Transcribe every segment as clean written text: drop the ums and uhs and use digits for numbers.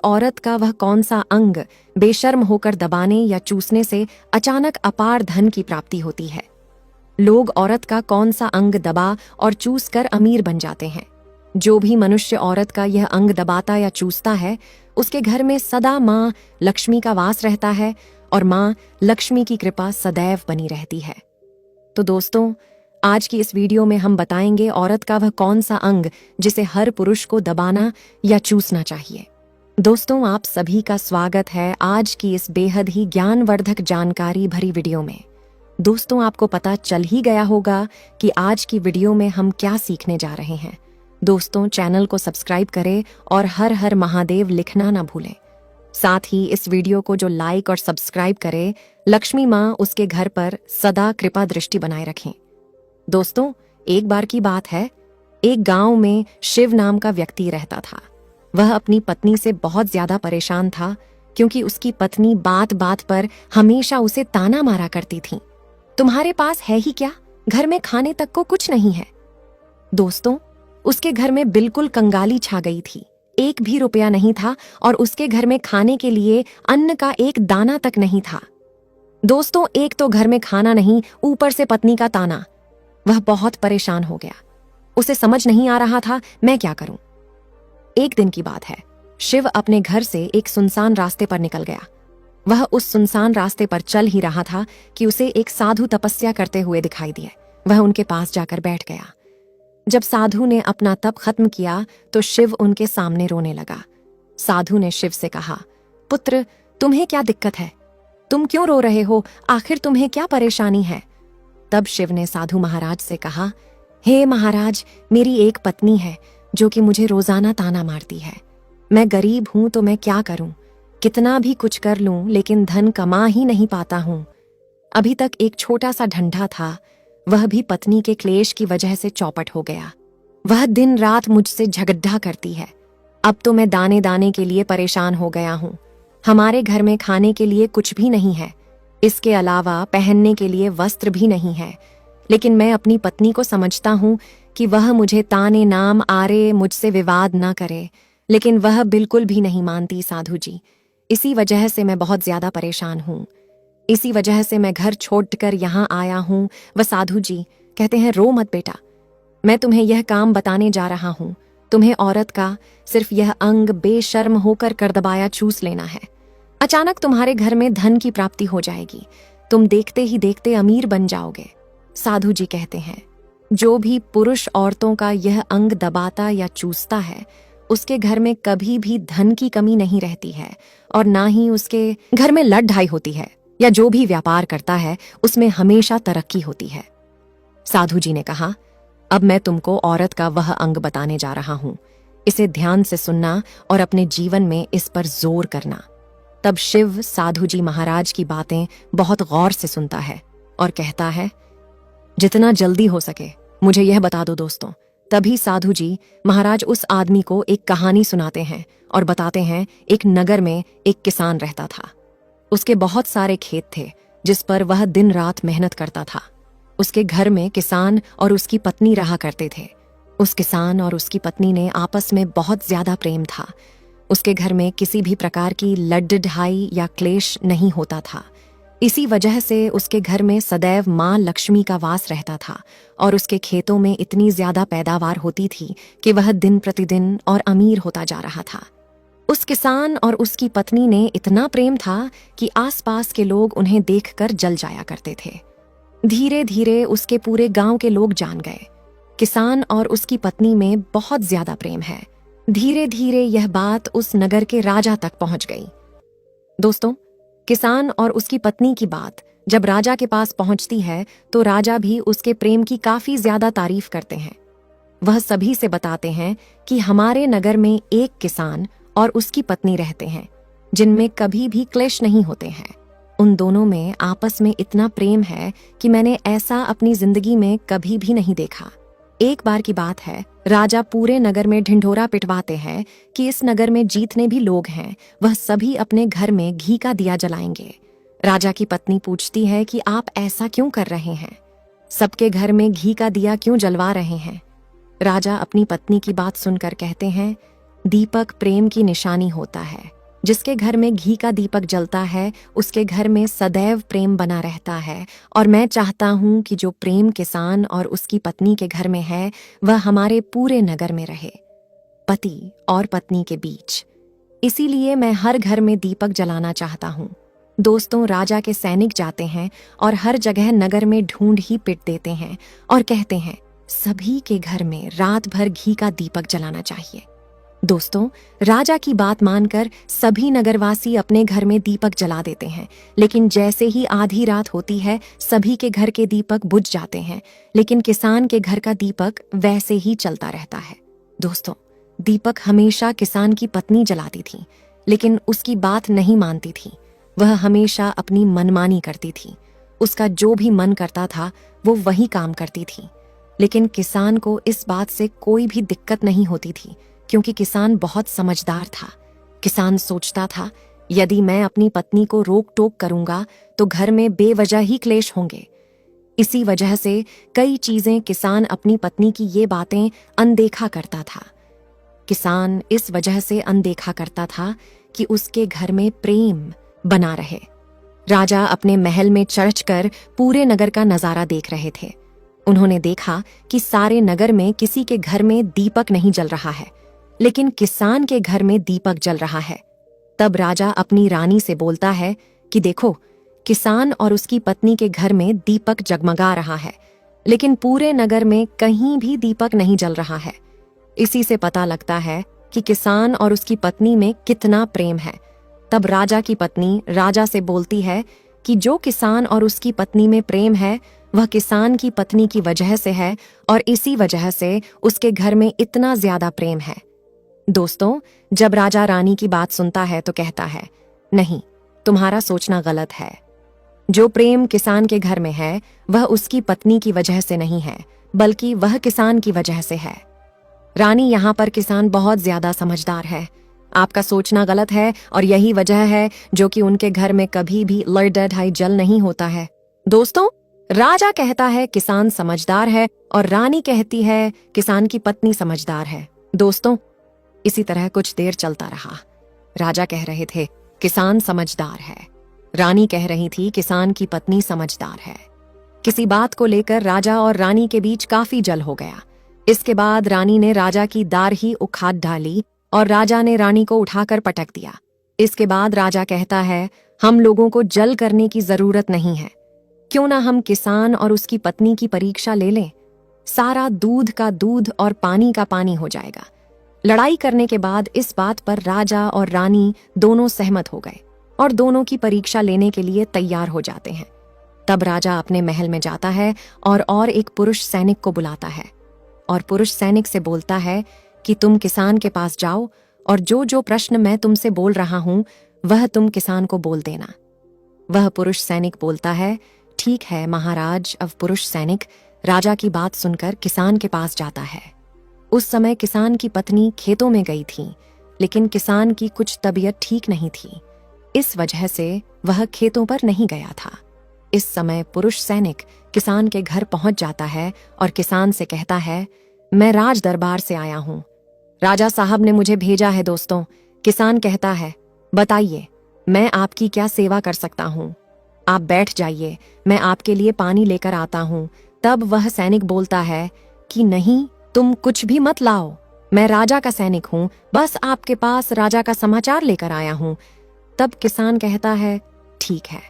औरत का वह कौन सा अंग बेशर्म होकर दबाने या चूसने से अचानक अपार धन की प्राप्ति होती है। लोग औरत का कौन सा अंग दबा और चूस कर अमीर बन जाते हैं। जो भी मनुष्य औरत का यह अंग दबाता या चूसता है, उसके घर में सदा माँ लक्ष्मी का वास रहता है और माँ लक्ष्मी की कृपा सदैव बनी रहती है। तो दोस्तों, आज की इस वीडियो में हम बताएंगे औरत का वह कौन सा अंग जिसे हर पुरुष को दबाना या चूसना चाहिए। दोस्तों, आप सभी का स्वागत है आज की इस बेहद ही ज्ञानवर्धक जानकारी भरी वीडियो में। दोस्तों, आपको पता चल ही गया होगा कि आज की वीडियो में हम क्या सीखने जा रहे हैं। दोस्तों, चैनल को सब्सक्राइब करें और हर हर महादेव लिखना ना भूलें। साथ ही इस वीडियो को जो लाइक और सब्सक्राइब करे, लक्ष्मी माँ उसके घर पर सदा कृपा दृष्टि बनाए रखें। दोस्तों, एक बार की बात है, एक गांव में शिव नाम का व्यक्ति रहता था। वह अपनी पत्नी से बहुत ज्यादा परेशान था क्योंकि उसकी पत्नी बात बात पर हमेशा उसे ताना मारा करती थी। तुम्हारे पास है ही क्या, घर में खाने तक को कुछ नहीं है। दोस्तों, उसके घर में बिल्कुल कंगाली छा गई थी। एक भी रुपया नहीं था और उसके घर में खाने के लिए अन्न का एक दाना तक नहीं था। दोस्तों, एक तो घर में खाना नहीं, ऊपर से पत्नी का ताना। वह बहुत परेशान हो गया। उसे समझ नहीं आ रहा था मैं क्या करूं। एक दिन की बात है, शिव अपने घर से एक सुनसान रास्ते पर निकल गया। वह उस सुनसान रास्ते पर चल ही रहा था कि उसे एक साधु तपस्या करते हुए दिखाई दिए। वह उनके पास जाकर बैठ गया। जब साधु ने अपना तप खत्म किया तो शिव उनके सामने रोने लगा। साधु ने शिव से कहा, पुत्र, तुम्हें क्या दिक्कत है? तुम क्यों रो रहे हो? आखिर तुम्हें क्या परेशानी है? तब शिव ने साधु महाराज से कहा, हे महाराज, मेरी एक पत्नी है जो कि मुझे रोजाना ताना मारती है। मैं गरीब हूं तो मैं क्या करूं? कितना भी कुछ कर लूं लेकिन धन कमा ही नहीं पाता हूं। अभी तक एक छोटा सा ढंढा था, वह भी पत्नी के क्लेश की वजह से चौपट हो गया। वह दिन रात मुझसे झगड़ा करती है। अब तो मैं दाने दाने के लिए परेशान हो गया हूं। हमारे घर में खाने के लिए कुछ भी नहीं है, इसके अलावा पहनने के लिए वस्त्र भी नहीं है। लेकिन मैं अपनी पत्नी को समझता हूं कि वह मुझे ताने नाम आरे मुझसे विवाद ना करे, लेकिन वह बिल्कुल भी नहीं मानती साधु जी। इसी वजह से मैं बहुत ज्यादा परेशान हूं। इसी वजह से मैं घर छोड़कर यहाँ आया हूं। वह साधु जी कहते हैं, रो मत बेटा, मैं तुम्हें यह काम बताने जा रहा हूं। तुम्हें औरत का सिर्फ यह अंग बेशर्म होकर कर दबाया चूस लेना है। अचानक तुम्हारे घर में धन की प्राप्ति हो जाएगी। तुम देखते ही देखते अमीर बन जाओगे। साधु जी कहते हैं, जो भी पुरुष औरतों का यह अंग दबाता या चूसता है, उसके घर में कभी भी धन की कमी नहीं रहती है और ना ही उसके घर में लड़ ढाई होती है, या जो भी व्यापार करता है उसमें हमेशा तरक्की होती है। साधु जी ने कहा, अब मैं तुमको औरत का वह अंग बताने जा रहा हूं। इसे ध्यान से सुनना और अपने जीवन में इस पर जोर करना। तब शिव साधु जी महाराज की बातें बहुत गौर से सुनता है और कहता है, जितना जल्दी हो सके मुझे यह बता दो दोस्तों। तभी साधु जी महाराज उस आदमी को एक कहानी सुनाते हैं और बताते हैं, एक नगर में एक किसान रहता था। उसके बहुत सारे खेत थे जिस पर वह दिन रात मेहनत करता था। उसके घर में किसान और उसकी पत्नी रहा करते थे। उस किसान और उसकी पत्नी ने आपस में बहुत ज्यादा प्रेम था। उसके घर में किसी भी प्रकार की लड़ ढाई या क्लेश नहीं होता था। इसी वजह से उसके घर में सदैव माँ लक्ष्मी का वास रहता था और उसके खेतों में इतनी ज्यादा पैदावार होती थी कि वह दिन प्रतिदिन और अमीर होता जा रहा था। उस किसान और उसकी पत्नी ने इतना प्रेम था कि आसपास के लोग उन्हें देखकर जल जाया करते थे। धीरे धीरे उसके पूरे गांव के लोग जान गए, किसान और उसकी पत्नी में बहुत ज्यादा प्रेम है। धीरे धीरे यह बात उस नगर के राजा तक पहुंच गई। दोस्तों, किसान और उसकी पत्नी की बात जब राजा के पास पहुंचती है तो राजा भी उसके प्रेम की काफी ज्यादा तारीफ करते हैं। वह सभी से बताते हैं कि हमारे नगर में एक किसान और उसकी पत्नी रहते हैं जिनमें कभी भी क्लेश नहीं होते हैं। उन दोनों में आपस में इतना प्रेम है कि मैंने ऐसा अपनी जिंदगी में कभी भी नहीं देखा। एक बार की बात है, राजा पूरे नगर में ढिंढोरा पिटवाते हैं कि इस नगर में जितने भी लोग हैं वह सभी अपने घर में घी का दिया जलाएंगे। राजा की पत्नी पूछती है कि आप ऐसा क्यों कर रहे हैं? सबके घर में घी का दिया क्यों जलवा रहे हैं? राजा अपनी पत्नी की बात सुनकर कहते हैं, दीपक प्रेम की निशानी होता है। जिसके घर में घी का दीपक जलता है उसके घर में सदैव प्रेम बना रहता है। और मैं चाहता हूं कि जो प्रेम किसान और उसकी पत्नी के घर में है वह हमारे पूरे नगर में रहे, पति और पत्नी के बीच। इसीलिए मैं हर घर में दीपक जलाना चाहता हूं। दोस्तों, राजा के सैनिक जाते हैं और हर जगह नगर में ढूंढ ही पिट देते हैं और कहते हैं सभी के घर में रात भर घी का दीपक जलाना चाहिए। दोस्तों, राजा की बात मानकर सभी नगरवासी अपने घर में दीपक जला देते हैं, लेकिन जैसे ही आधी रात होती है सभी के घर के दीपक बुझ जाते हैं, लेकिन किसान के घर का दीपक वैसे ही चलता रहता है। दोस्तों, दीपक हमेशा किसान की पत्नी जलाती थी, लेकिन उसकी बात नहीं मानती थी। वह हमेशा अपनी मनमानी करती थी। उसका जो भी मन करता था वो वही काम करती थी। लेकिन किसान को इस बात से कोई भी दिक्कत नहीं होती थी, क्योंकि किसान बहुत समझदार था। किसान सोचता था यदि मैं अपनी पत्नी को रोक टोक करूंगा तो घर में बेवजह ही क्लेश होंगे। इसी वजह से कई चीजें किसान अपनी पत्नी की ये बातें अनदेखा करता था। किसान इस वजह से अनदेखा करता था कि उसके घर में प्रेम बना रहे। राजा अपने महल में चढ़कर पूरे नगर का नजारा देख रहे थे। उन्होंने देखा कि सारे नगर में किसी के घर में दीपक नहीं जल रहा है, लेकिन किसान के घर में दीपक जल रहा है। तब राजा अपनी रानी से बोलता है कि देखो, किसान और उसकी पत्नी के घर में दीपक जगमगा रहा है, लेकिन पूरे नगर में कहीं भी दीपक नहीं जल रहा है। इसी से पता लगता है कि किसान और उसकी पत्नी में कितना प्रेम है। तब राजा की पत्नी राजा से बोलती है कि जो किसान और उसकी पत्नी में प्रेम है वह किसान की पत्नी की वजह से है, और इसी वजह से उसके घर में इतना ज्यादा प्रेम है। दोस्तों, जब राजा रानी की बात सुनता है तो कहता है, नहीं, तुम्हारा सोचना गलत है। जो प्रेम किसान के घर में है वह उसकी पत्नी की वजह से नहीं है, बल्कि वह किसान की वजह से है। रानी, यहाँ पर किसान बहुत ज्यादा समझदार है। आपका सोचना गलत है और यही वजह है जो कि उनके घर में कभी भी लड़ाई जल नहीं होता है। दोस्तों, राजा कहता है किसान समझदार है और रानी कहती है किसान की पत्नी समझदार है। दोस्तों, इसी तरह कुछ देर चलता रहा। राजा कह रहे थे किसान समझदार है, रानी कह रही थी किसान की पत्नी समझदार है। किसी बात को लेकर राजा और रानी के बीच काफी जल हो गया। इसके बाद रानी ने राजा की दार ही उखाड़ डाली और राजा ने रानी को उठाकर पटक दिया। इसके बाद राजा कहता है, हम लोगों को जल करने की जरूरत नहीं है, क्यों ना हम किसान और उसकी पत्नी की परीक्षा ले लें। सारा दूध का दूध और पानी का पानी हो जाएगा। लड़ाई करने के बाद इस बात पर राजा और रानी दोनों सहमत हो गए और दोनों की परीक्षा लेने के लिए तैयार हो जाते हैं। तब राजा अपने महल में जाता है और एक पुरुष सैनिक को बुलाता है और पुरुष सैनिक से बोलता है कि तुम किसान के पास जाओ और जो जो प्रश्न मैं तुमसे बोल रहा हूं वह तुम किसान को बोल देना। वह पुरुष सैनिक बोलता है, ठीक है महाराज। अब पुरुष सैनिक राजा की बात सुनकर किसान के पास जाता है। उस समय किसान की पत्नी खेतों में गई थी, लेकिन किसान की कुछ तबीयत ठीक नहीं थी, इस वजह से वह खेतों पर नहीं गया था। इस समय पुरुष सैनिक किसान के घर पहुंच जाता है और किसान से कहता है, मैं राज दरबार से आया हूं, राजा साहब ने मुझे भेजा है। दोस्तों, किसान कहता है, बताइए मैं आपकी क्या सेवा कर सकता हूं। आप बैठ जाइए, मैं आपके लिए पानी लेकर आता हूं। तब वह सैनिक बोलता है कि नहीं, तुम कुछ भी मत लाओ, मैं राजा का सैनिक हूं, बस आपके पास राजा का समाचार लेकर आया हूं। तब किसान कहता है, ठीक है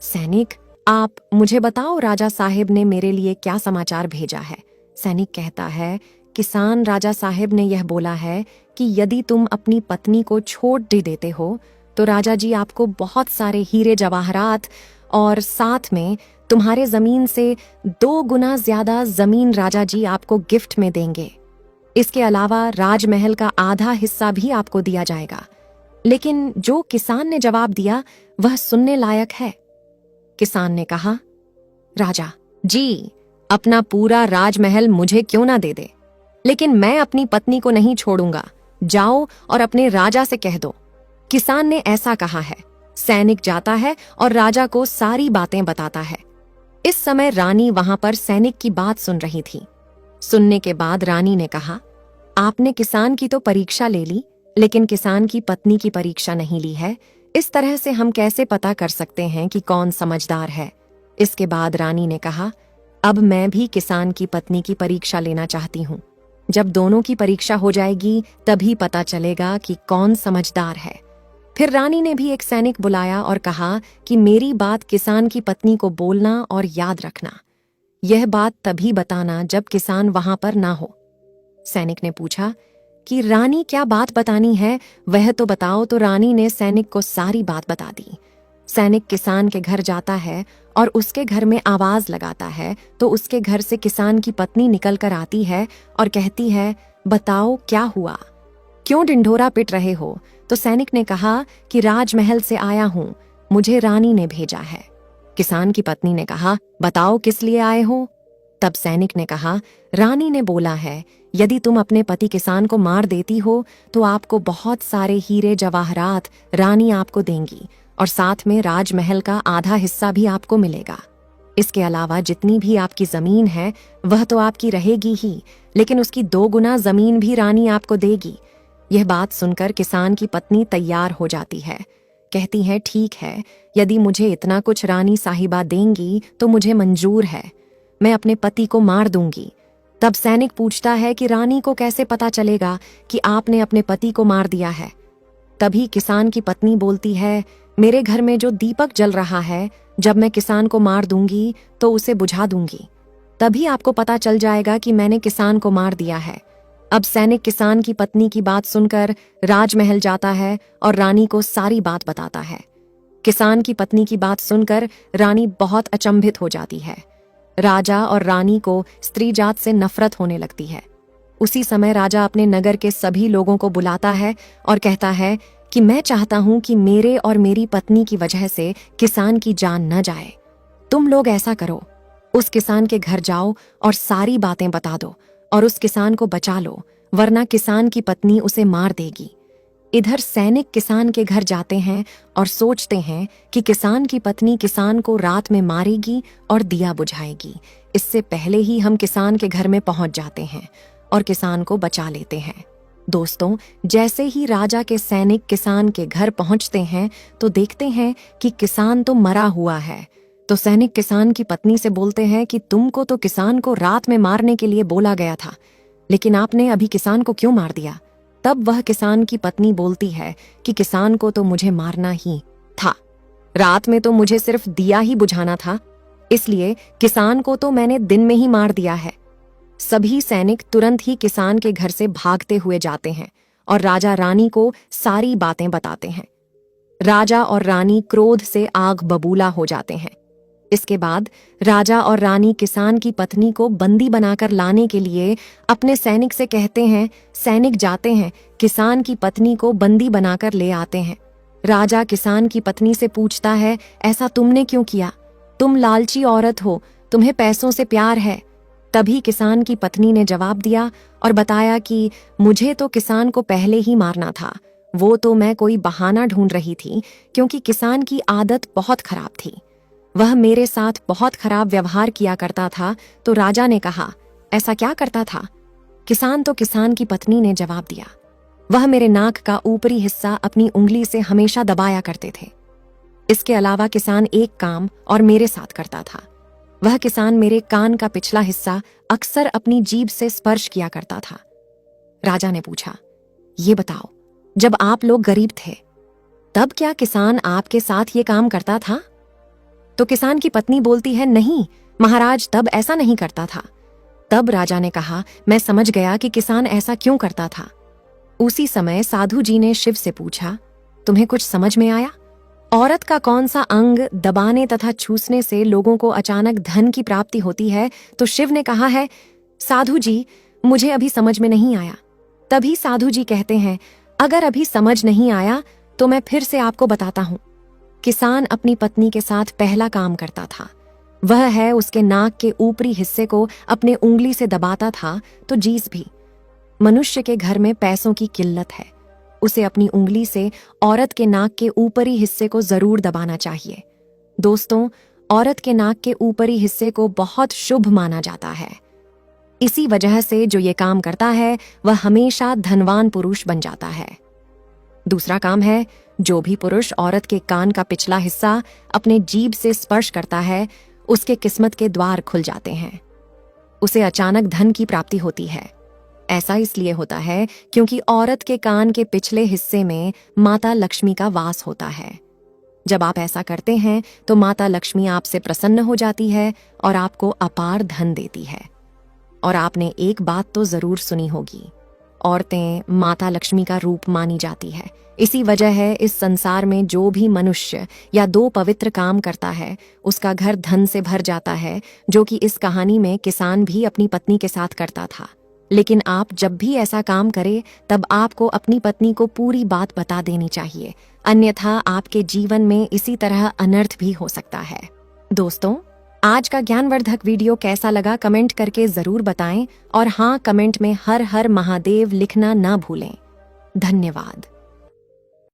सैनिक, आप मुझे बताओ राजा साहेब ने मेरे लिए क्या समाचार भेजा है। सैनिक कहता है, किसान, राजा साहेब ने यह बोला है कि यदि तुम अपनी पत्नी को छोड़ भी देते हो तो राजा जी आपको बहुत सारे हीरे जवाहरात और साथ में तुम्हारे जमीन से 2 गुना ज्यादा जमीन राजा जी आपको गिफ्ट में देंगे। इसके अलावा राजमहल का आधा हिस्सा भी आपको दिया जाएगा। लेकिन जो किसान ने जवाब दिया वह सुनने लायक है। किसान ने कहा, राजा जी, अपना पूरा राजमहल मुझे क्यों ना दे दे, लेकिन मैं अपनी पत्नी को नहीं छोड़ूंगा। जाओ और अपने राजा से कह दो। किसान ने ऐसा कहा है। सैनिक जाता है और राजा को सारी बातें बताता है। इस समय रानी वहां पर सैनिक की बात सुन रही थी। सुनने के बाद रानी ने कहा, आपने किसान की तो परीक्षा ले ली, लेकिन किसान की पत्नी की परीक्षा नहीं ली है। इस तरह से हम कैसे पता कर सकते हैं कि कौन समझदार है? इसके बाद रानी ने कहा, अब मैं भी किसान की पत्नी की परीक्षा लेना चाहती हूँ। जब दोनों की परीक्षा हो जाएगी तभी पता चलेगा कि कौन समझदार है। फिर रानी ने भी एक सैनिक बुलाया और कहा कि मेरी बात किसान की पत्नी को बोलना और याद रखना। यह बात तभी बताना जब किसान वहां पर ना हो। सैनिक ने पूछा कि रानी क्या बात बतानी है, वह तो बताओ। तो रानी ने सैनिक को सारी बात बता दी। सैनिक किसान के घर जाता है और उसके घर में आवाज लगाता है तो उसके घर से किसान की पत्नी निकल कर आती है और कहती है, बताओ क्या हुआ, क्यों ढिंढोरा पिट रहे हो? तो सैनिक ने कहा कि राजमहल से आया हूं, मुझे रानी ने भेजा है। किसान की पत्नी ने कहा, बताओ किस लिए आए हो? तब सैनिक ने कहा, रानी ने बोला है यदि तुम अपने पति किसान को मार देती हो तो आपको बहुत सारे हीरे जवाहरात रानी आपको देंगी और साथ में राजमहल का आधा हिस्सा भी आपको मिलेगा। इसके अलावा जितनी भी आपकी जमीन है वह तो आपकी रहेगी ही, लेकिन उसकी 2 गुना जमीन भी रानी आपको देगी। यह बात सुनकर किसान की पत्नी तैयार हो जाती है। कहती है, ठीक है, यदि मुझे इतना कुछ रानी साहिबा देंगी तो मुझे मंजूर है, मैं अपने पति को मार दूंगी। तब सैनिक पूछता है कि रानी को कैसे पता चलेगा कि आपने अपने पति को मार दिया है? तभी किसान की पत्नी बोलती है, मेरे घर में जो दीपक जल रहा है, जब मैं किसान को मार दूंगी तो उसे बुझा दूंगी, तभी आपको पता चल जाएगा कि मैंने किसान को मार दिया है। अब सैनिक किसान की पत्नी की बात सुनकर राजमहल जाता है और रानी को सारी बात बताता है। किसान की पत्नी की बात सुनकर रानी बहुत अचंभित हो जाती है। राजा और रानी को स्त्री जात से नफरत होने लगती है। उसी समय राजा अपने नगर के सभी लोगों को बुलाता है और कहता है कि मैं चाहता हूं कि मेरे और मेरी पत्नी की वजह से किसान की जान न जाए। तुम लोग ऐसा करो, उस किसान के घर जाओ और सारी बातें बता दो और उस किसान को बचा लो, वरना किसान की पत्नी उसे मार देगी। इधर सैनिक किसान के घर जाते हैं और सोचते हैं कि किसान की पत्नी किसान को रात में मारेगी और दिया बुझाएगी। इससे पहले ही हम किसान के घर में पहुंच जाते हैं और किसान को बचा लेते हैं। दोस्तों, जैसे ही राजा के सैनिक किसान के घर पहुंचते हैं तो देखते हैं कि किसान तो मरा हुआ है। तो सैनिक किसान की पत्नी से बोलते हैं कि तुमको तो किसान को रात में मारने के लिए बोला गया था, लेकिन आपने अभी किसान को क्यों मार दिया? तब वह किसान की पत्नी बोलती है कि किसान को तो मुझे मारना ही था, रात में तो मुझे सिर्फ दिया ही बुझाना था, इसलिए किसान को तो मैंने दिन में ही मार दिया है। सभी सैनिक तुरंत ही किसान के घर से भागते हुए जाते हैं और राजा रानी को सारी बातें बताते हैं। राजा और रानी क्रोध से आग बबूला हो जाते हैं। इसके बाद राजा और रानी किसान की पत्नी को बंदी बनाकर लाने के लिए अपने सैनिक से कहते हैं। सैनिक जाते हैं, किसान की पत्नी को बंदी बनाकर ले आते हैं। राजा किसान की पत्नी से पूछता है, ऐसा तुमने क्यों किया? तुम लालची औरत हो, तुम्हें पैसों से प्यार है। तभी किसान की पत्नी ने जवाब दिया और बताया कि मुझे तो किसान को पहले ही मारना था, वो तो मैं कोई बहाना ढूंढ रही थी, क्योंकि किसान की आदत बहुत खराब थी, वह मेरे साथ बहुत खराब व्यवहार किया करता था। तो राजा ने कहा, ऐसा क्या करता था? किसान की पत्नी ने जवाब दिया, वह मेरे नाक का ऊपरी हिस्सा अपनी उंगली से हमेशा दबाया करते थे। इसके अलावा किसान एक काम और मेरे साथ करता था, वह किसान मेरे कान का पिछला हिस्सा अक्सर अपनी जीभ से स्पर्श किया करता था। राजा ने पूछा, ये बताओ, जब आप लोग गरीब थे तब क्या किसान आपके साथ ये काम करता था? तो किसान की पत्नी बोलती है, नहीं महाराज, तब ऐसा नहीं करता था। तब राजा ने कहा, मैं समझ गया कि किसान ऐसा क्यों करता था। उसी समय साधु जी ने शिव से पूछा, तुम्हें कुछ समझ में आया? औरत का कौन सा अंग दबाने तथा छूसने से लोगों को अचानक धन की प्राप्ति होती है? तो शिव ने कहा है, साधु जी, मुझे अभी समझ में नहीं आया। तभी साधु जी कहते हैं, अगर अभी समझ नहीं आया तो मैं फिर से आपको बताता हूं। किसान अपनी पत्नी के साथ पहला काम करता था, वह है उसके नाक के ऊपरी हिस्से को अपने उंगली से दबाता था। तो जीस भी, मनुष्य के घर में पैसों की किल्लत है, उसे अपनी उंगली से औरत के नाक के ऊपरी हिस्से को जरूर दबाना चाहिए। दोस्तों, औरत के नाक के ऊपरी हिस्से को बहुत शुभ माना जाता है। इसी वजह से जो ये काम करता है वह हमेशा धनवान पुरुष बन जाता है। दूसरा काम है, जो भी पुरुष औरत के कान का पिछला हिस्सा अपने जीभ से स्पर्श करता है, उसके किस्मत के द्वार खुल जाते हैं। उसे अचानक धन की प्राप्ति होती है। ऐसा इसलिए होता है क्योंकि औरत के कान के पिछले हिस्से में माता लक्ष्मी का वास होता है। जब आप ऐसा करते हैं तो माता लक्ष्मी आपसे प्रसन्न हो जाती है और आपको अपार धन देती है। और आपने एक बात तो जरूर सुनी होगी, औरतें माता लक्ष्मी का रूप मानी जाती है। इसी वजह है इस संसार में जो भी मनुष्य या दो पवित्र काम करता है, उसका घर धन से भर जाता है, जो कि इस कहानी में किसान भी अपनी पत्नी के साथ करता था। लेकिन आप जब भी ऐसा काम करें, तब आपको अपनी पत्नी को पूरी बात बता देनी चाहिए, अन्यथा आपके जीवन में इसी तरह अनर्थ भी हो सकता है। दोस्तों, आज का ज्ञानवर्धक वीडियो कैसा लगा कमेंट करके जरूर बताएं और हाँ, कमेंट में हर हर महादेव लिखना ना भूलें। धन्यवाद।